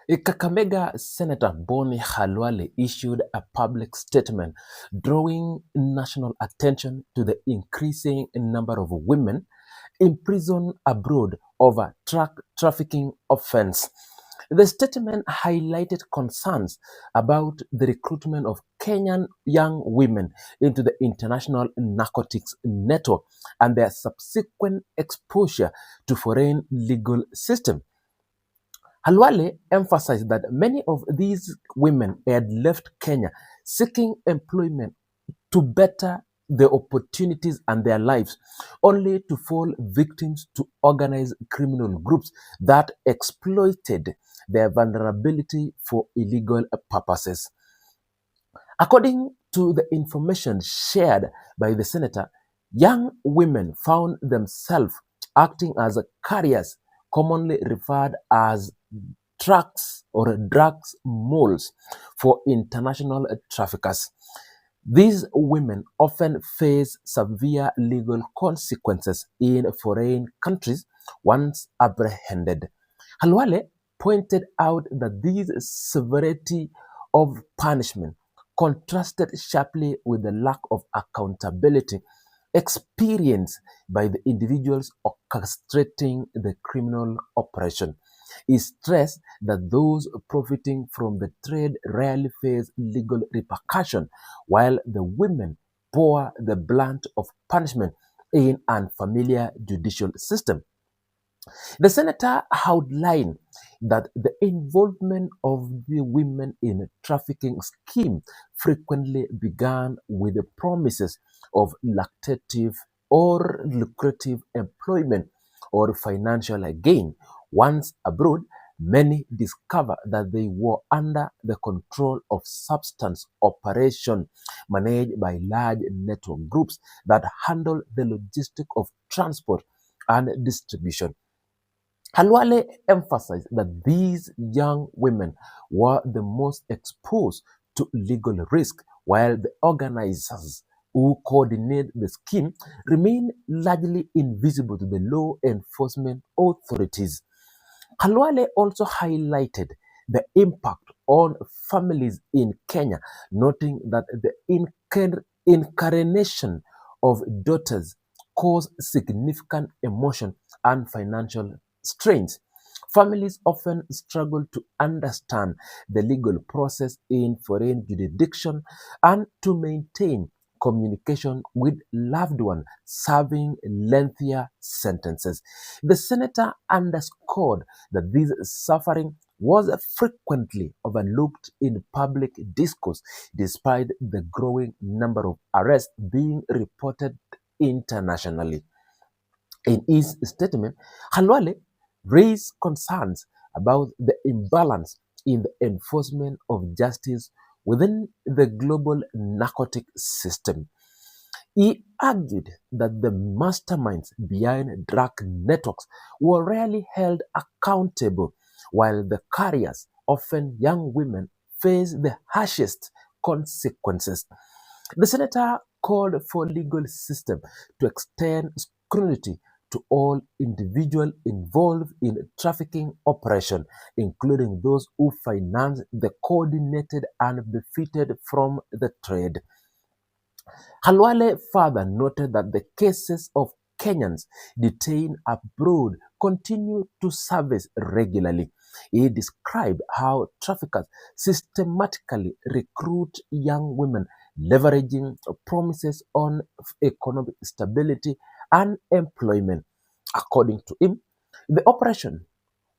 Kakamega Senator Boni Khalwale issued a public statement drawing national attention to the increasing number of women imprisoned abroad over trafficking offense. The statement highlighted concerns about the recruitment of Kenyan young women into the international narcotics network and their subsequent exposure to foreign legal system. Khalwale emphasized that many of these women had left Kenya seeking employment to better their opportunities and their lives, only to fall victims to organized criminal groups that exploited their vulnerability for illegal purposes. According to the information shared by the senator, young women found themselves acting as carriers, commonly referred as trucks or drugs mules for international traffickers. These women often face severe legal consequences in foreign countries once apprehended. Halwale pointed out that this severity of punishment contrasted sharply with the lack of accountability experienced by the individuals orchestrating the criminal operation. He stressed that those profiting from the trade rarely face legal repercussion, while the women bore the brunt of punishment in an unfamiliar judicial system. The senator outlined that the involvement of the women in trafficking scheme frequently began with the promises of lucrative employment or financial gain. Once abroad, many discover that they were under the control of substance operation managed by large network groups that handle the logistics of transport and distribution. Halwale emphasized that these young women were the most exposed to legal risk, while the organizers who coordinate the scheme remain largely invisible to the law enforcement authorities. Khalwale also highlighted the impact on families in Kenya, noting that the incarnation of daughters cause significant emotion and financial strains. Families often struggle to understand the legal process in foreign jurisdiction and to maintain communication with loved ones serving lengthier sentences. The senator underscored that this suffering was frequently overlooked in public discourse despite the growing number of arrests being reported internationally. In his statement, Khalwale raised concerns about the imbalance in the enforcement of justice within the global narcotic system. He argued that the masterminds behind drug networks were rarely held accountable, while the carriers, often young women, face the harshest consequences. The senator called for legal system to extend scrutiny to all individuals involved in trafficking operation, including those who finance the coordinated and benefited from the trade. Halwale further noted that the cases of Kenyans detained abroad continue to surface regularly. He described how traffickers systematically recruit young women, leveraging promises on economic stability and employment. According to him, the operation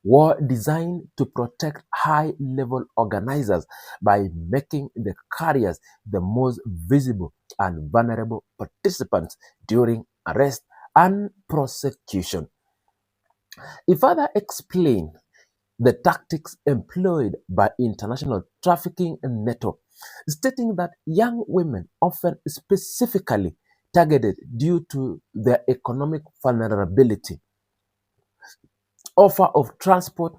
were designed to protect high-level organizers by making the carriers the most visible and vulnerable participants during arrest and prosecution. He further explained the tactics employed by international trafficking network, stating that young women often specifically targeted due to their economic vulnerability, offer of transport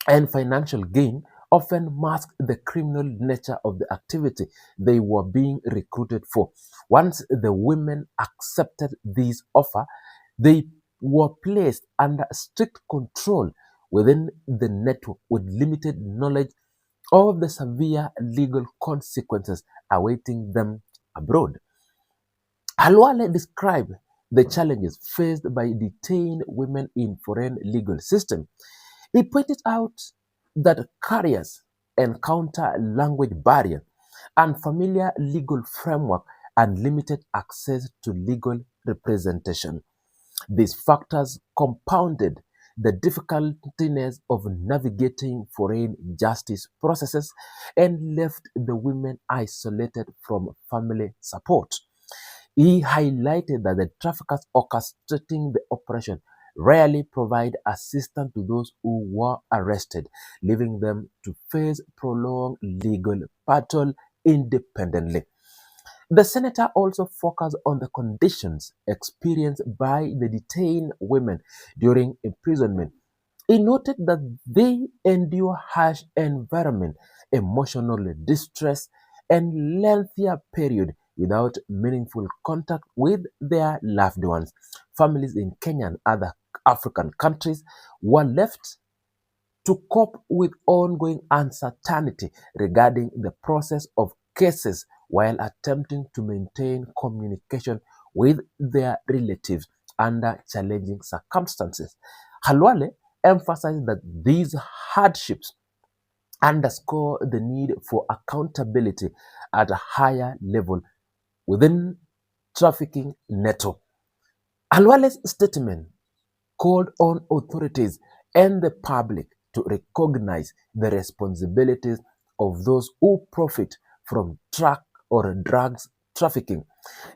and financial gain often mask the criminal nature of the activity they were being recruited for. Once the women accepted this offer, they were placed under strict control within the network with limited knowledge of the severe legal consequences awaiting them abroad. Khalwale described the challenges faced by detained women in foreign legal system. He pointed out that carriers encounter language barrier, unfamiliar legal framework, and limited access to legal representation. These factors compounded the difficulties of navigating foreign justice processes and left the women isolated from family support. He highlighted that the traffickers orchestrating the operation rarely provide assistance to those who were arrested, leaving them to face prolonged legal battle independently. The senator also focused on the conditions experienced by the detained women during imprisonment. He noted that they endure harsh environment, emotional distress, and lengthier period without meaningful contact with their loved ones. Families in Kenya and other African countries were left to cope with ongoing uncertainty regarding the process of cases while attempting to maintain communication with their relatives under challenging circumstances. Khalwale emphasized that these hardships underscore the need for accountability at a higher level within trafficking network. Khalwale's statement called on authorities and the public to recognize the responsibilities of those who profit from drug or drugs trafficking.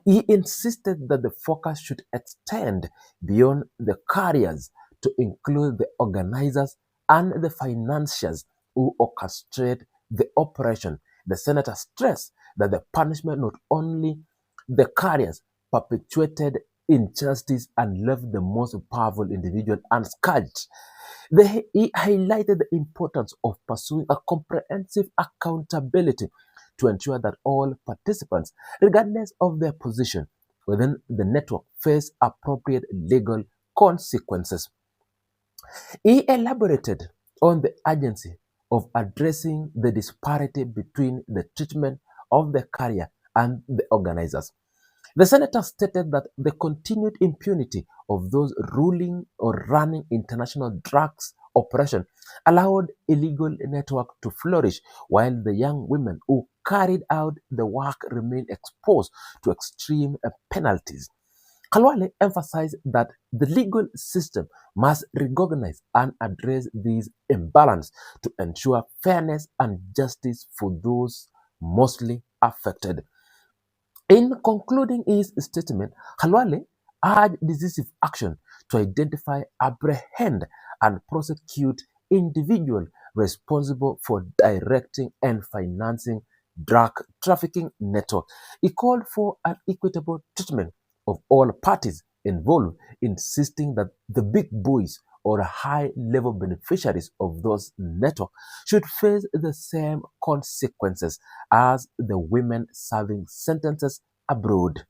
He insisted that the focus should extend beyond the carriers to include the organizers and the financiers who orchestrate the operation. The senator stressed that the punishment not only the carriers perpetuated injustice and left the most powerful individual unscathed. He highlighted the importance of pursuing a comprehensive accountability to ensure that all participants, regardless of their position within the network, face appropriate legal consequences. He elaborated on the urgency of addressing the disparity between the treatment of the carrier and the organizers. The senator stated that the continued impunity of those ruling or running international drugs operation allowed illegal network to flourish, while the young women who carried out the work remained exposed to extreme penalties. Khalwale emphasized that the legal system must recognize and address these imbalances to ensure fairness and justice for those mostly affected. In concluding his statement, Khalwale urged decisive action to identify, apprehend, and prosecute individuals responsible for directing and financing drug trafficking network. He called for an equitable treatment of all parties involved, insisting that the big boys or high-level beneficiaries of those networks should face the same consequences as the women serving sentences abroad.